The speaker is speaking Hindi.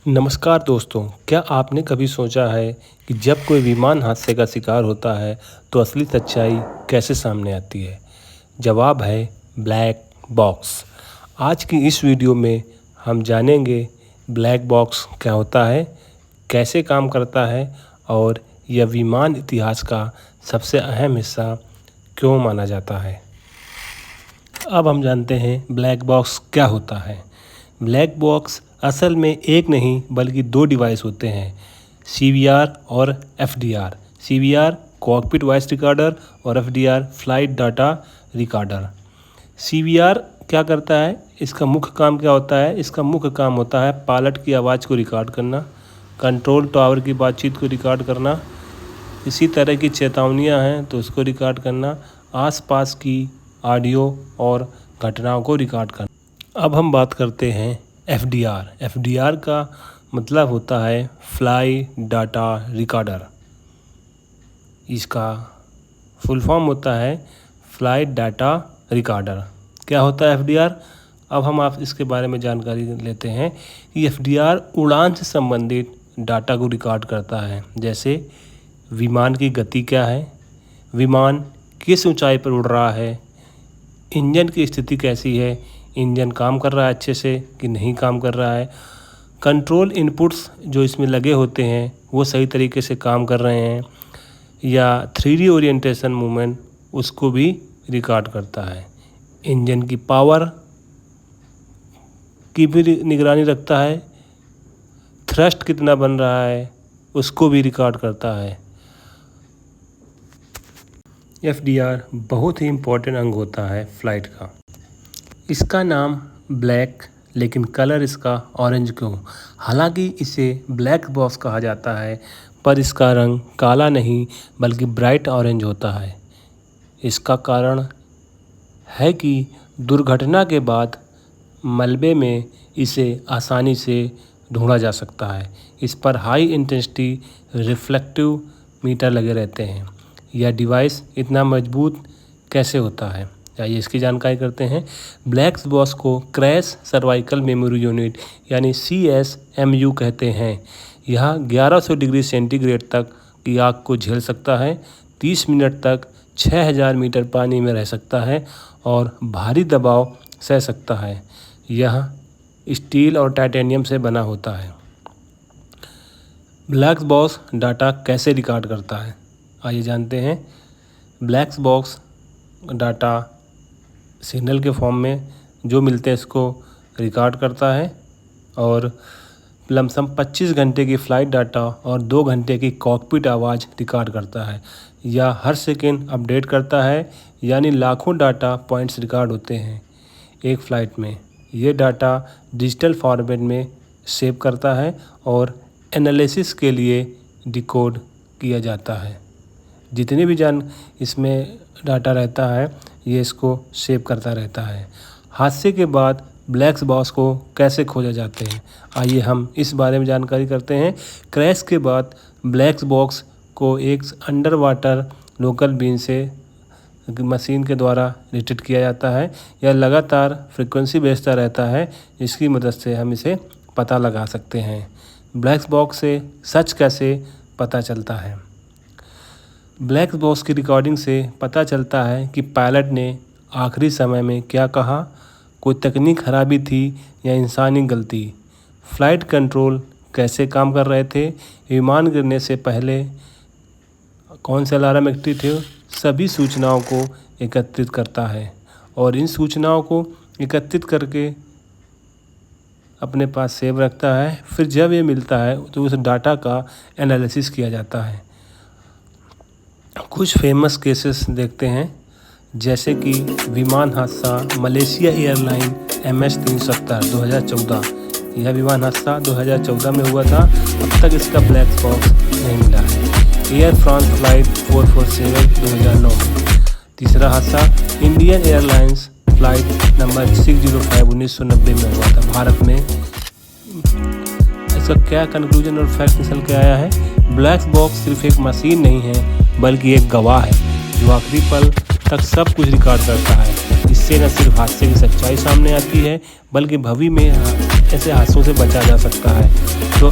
नमस्कार दोस्तों, क्या आपने कभी सोचा है कि जब कोई विमान हादसे का शिकार होता है तो असली सच्चाई कैसे सामने आती है? जवाब है ब्लैक बॉक्स। आज की इस वीडियो में हम जानेंगे ब्लैक बॉक्स क्या होता है, कैसे काम करता है और यह विमान इतिहास का सबसे अहम हिस्सा क्यों माना जाता है। अब हम जानते हैं ब्लैक बॉक्स क्या होता है। ब्लैक बॉक्स असल में एक नहीं बल्कि दो डिवाइस होते हैं, CVR और FDR। CVR cockpit voice recorder और FDR flight data recorder. CVR क्या करता है, इसका मुख्य काम क्या होता है? इसका मुख्य काम होता है पायलट की आवाज़ को रिकॉर्ड करना, कंट्रोल टावर की बातचीत को रिकॉर्ड करना, इसी तरह की चेतावनियां हैं तो उसको रिकॉर्ड करना, आसपास की ऑडियो और घटनाओं को रिकॉर्ड करना। अब हम बात करते हैं FDR। FDR का मतलब होता है फ्लाई डाटा रिकॉर्डर। इसका फुल फॉर्म होता है फ्लाइट डाटा रिकॉर्डर। क्या होता है FDR? अब हम आप इसके बारे में जानकारी लेते हैं कि FDR उड़ान से संबंधित डाटा को रिकॉर्ड करता है, जैसे विमान की गति क्या है, विमान किस ऊंचाई पर उड़ रहा है, इंजन की स्थिति कैसी है, इंजन काम कर रहा है अच्छे से कि नहीं काम कर रहा है, कंट्रोल इनपुट्स जो इसमें लगे होते हैं वो सही तरीके से काम कर रहे हैं, या 3D ओरिएंटेशन मूवमेंट उसको भी रिकॉर्ड करता है। इंजन की पावर की भी निगरानी रखता है, थ्रस्ट कितना बन रहा है उसको भी रिकॉर्ड करता है। FDR बहुत ही इम्पोर्टेंट अंग होता है फ्लाइट का। इसका नाम ब्लैक, लेकिन कलर इसका ऑरेंज क्यों? हालांकि इसे ब्लैक बॉक्स कहा जाता है, पर इसका रंग काला नहीं बल्कि ब्राइट ऑरेंज होता है। इसका कारण है कि दुर्घटना के बाद मलबे में इसे आसानी से ढूंढा जा सकता है। इस पर हाई इंटेंसिटी रिफ्लेक्टिव मीटर लगे रहते हैं। यह डिवाइस इतना मजबूत कैसे होता है, आइए इसकी जानकारी करते हैं। ब्लैक बॉक्स को क्रैश सर्वाइकल मेमोरी यूनिट यानी CSMU कहते हैं। यह 1100 डिग्री सेंटीग्रेड तक की आग को झेल सकता है, 30 मिनट तक 6000 मीटर पानी में रह सकता है और भारी दबाव सह सकता है। यह स्टील और टाइटेनियम से बना होता है। ब्लैक बॉक्स डाटा कैसे रिकॉर्ड करता है, आइए जानते हैं। ब्लैक बॉक्स डाटा सिग्नल के फॉर्म में जो मिलते हैं इसको रिकॉर्ड करता है और लमसम 25 घंटे की फ़्लाइट डाटा और 2 घंटे की कॉकपिट आवाज़ रिकॉर्ड करता है, या हर सेकेंड अपडेट करता है, यानी लाखों डाटा पॉइंट्स रिकॉर्ड होते हैं एक फ़्लाइट में। ये डाटा डिजिटल फॉर्मेट में सेव करता है और एनालिसिस के लिए डिकोड किया जाता है। जितने भी इसमें डाटा रहता है ये इसको सेव करता रहता है। हादसे के बाद ब्लैक बॉक्स को कैसे खोजा जाते हैं, आइए हम इस बारे में जानकारी करते हैं। क्रैश के बाद ब्लैक बॉक्स को एक अंडर वाटर लोकल बीन से मशीन के द्वारा रिट्रीव किया जाता है। यह लगातार फ्रीक्वेंसी भेजता रहता है, जिसकी मदद से हम इसे पता लगा सकते हैं। ब्लैक बॉक्स से सच कैसे पता चलता है? ब्लैक बॉक्स की रिकॉर्डिंग से पता चलता है कि पायलट ने आखिरी समय में क्या कहा, कोई तकनीक खराबी थी या इंसानी गलती, फ़्लाइट कंट्रोल कैसे काम कर रहे थे, विमान गिरने से पहले कौन से अलार्म एक्टिव थे। सभी सूचनाओं को एकत्रित करता है और इन सूचनाओं को एकत्रित करके अपने पास सेव रखता है। फिर जब ये मिलता है तो उस डाटा का एनालिसिस किया जाता है। कुछ फेमस केसेस देखते हैं, जैसे कि विमान हादसा मलेशिया एयरलाइन MH370 2014। यह विमान हादसा 2014 में हुआ था, अब तक इसका ब्लैक बॉक्स नहीं मिला है। एयर फ्रांस फ्लाइट 447 2009 में। तीसरा हादसा इंडियन एयरलाइंस फ्लाइट नंबर 605 1990 में हुआ था भारत में। इसका क्या कंक्लूजन और फैक्ट निकल के आया है? ब्लैक बॉक्स सिर्फ एक मशीन नहीं है बल्कि एक गवाह है जो आखिरी पल तक सब कुछ रिकॉर्ड करता है। इससे न सिर्फ हादसे की सच्चाई सामने आती है बल्कि भविष्य में ऐसे हादसों से बचा जा सकता है। तो